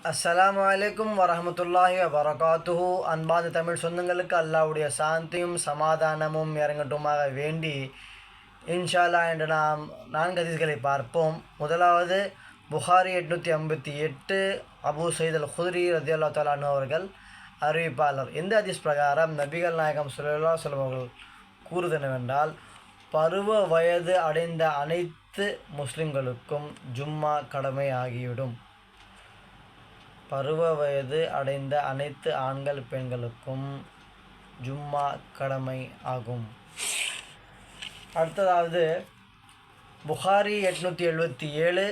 அஸ்ஸலாமு அலைக்கும் வரஹ்மத்துல்லாஹி வபரகாத்துஹு. அன்பான தமிழ் சொந்தங்களுக்கு அல்லாஹ்வுடைய சாந்தியும் சமாதானமும் இறங்கட்டுமாக வேண்டி இன்ஷா அல்லாஹ் என்று நாம் 4 ஹதீஸ்களை பார்ப்போம். முதலாவது புகாரி 858 அபூ சயீத் அல் குத்ரி ரலியல்லாஹு தஆலா அன்ஹு அவர்கள் அறிவிப்பாளர். இந்த ஹதீஸ் பிரகாரம் நபிகள் நாயகம் ஸல்லல்லாஹு அலைஹி வஸல்லம் அவர்கள் கூறுதெனவென்றால், பருவ வயது அடைந்த அனைத்து முஸ்லிம்களுக்கும் ஜும்மா கடமை ஆகிவிடும். பருவ வயது அடைந்த அனைத்து ஆண்கள் பெண்களுக்கும் ஜும்மா கடமை ஆகும். அடுத்ததாவது புகாரி 877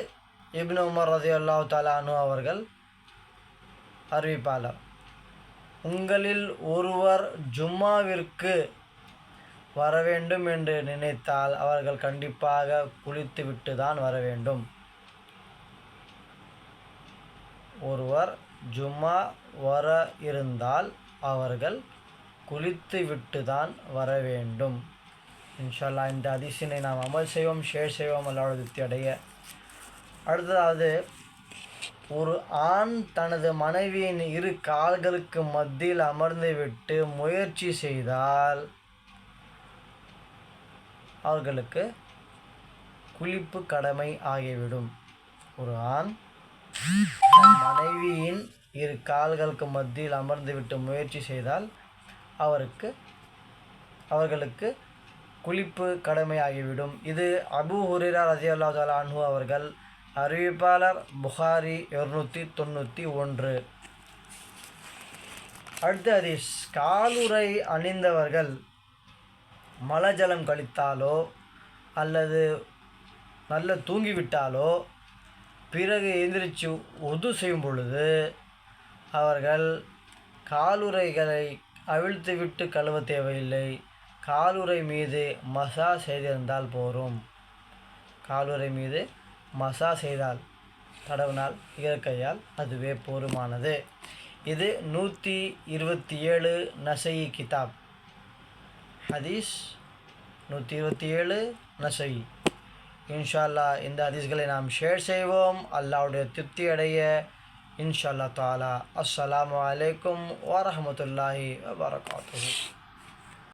இப்னு உமர் ரலியல்லாஹு தஆலா அன்ஹு அவர்கள் அறிவிப்பாளர். உங்களில் ஒருவர் ஜும்மாவிற்கு வரவேண்டும் என்று நினைத்தால் அவர்கள் கண்டிப்பாக குளித்துவிட்டு தான் வரவேண்டும். ஒருவர் ஜும்மா வர இருந்தால் அவர்கள் குளித்துவிட்டு தான் வர வேண்டும். இன்ஷா அல்லாஹ் இந்த ஹதீஸினை நாம் அமல் செய்வோம், ஷேர் செய்வோம், அல்லாஹ்வுடைய திருப்தி அடைய. அடுத்ததாவது, ஒரு ஆண் தனது மனைவியின் இரு கால்களுக்கு மத்தியில் அமர்ந்துவிட்டு முயற்சி செய்தால் அவர்களுக்கு குளிப்பு கடமை ஆகிவிடும். ஒரு ஆண் தன் மனைவியின் இரு கால்களுக்கு மத்தியில் அமர்ந்துவிட்டு முயற்சி செய்தால் அவர்களுக்கு குளிப்பு கடமையாகிவிடும். இது அபூ ஹுரைரா ரலியல்லாஹு தஆலா அன்ஹு அவர்கள் அறிவிப்பாளர். புகாரி 291. அடுத்த ஹதீஸ், காலுறை அணிந்தவர்கள் மலஜலம் கழித்தாலோ அல்லது நல்ல தூங்கிவிட்டாலோ பிறகு எந்திரிச்சு உது செய்யும் பொழுது அவர்கள் காலுறைகளை அவிழ்த்துவிட்டு கழுவ தேவையில்லை. காலுறை மீது மசா செய்திருந்தால் போரும். காலுறை மீது மசா செய்தால், தடவினால், இயற்கையால் அதுவே போருமானது. இது 127 நசஈ கிதாப். ஹதீஸ் 127 நசஈ. இன்ஷா அல்லாஹ் இந்த ஹதீஸ்களை நாம் ஷேர் செய்வோம், அல்லாஹ்வுடைய திருப்தி அடைய. இன்ஷா அல்லாஹ் தஆலா. அஸ்ஸலாமு அலைக்கும் வரஹ்மத்துல்லாஹி வபரகாத்துஹு.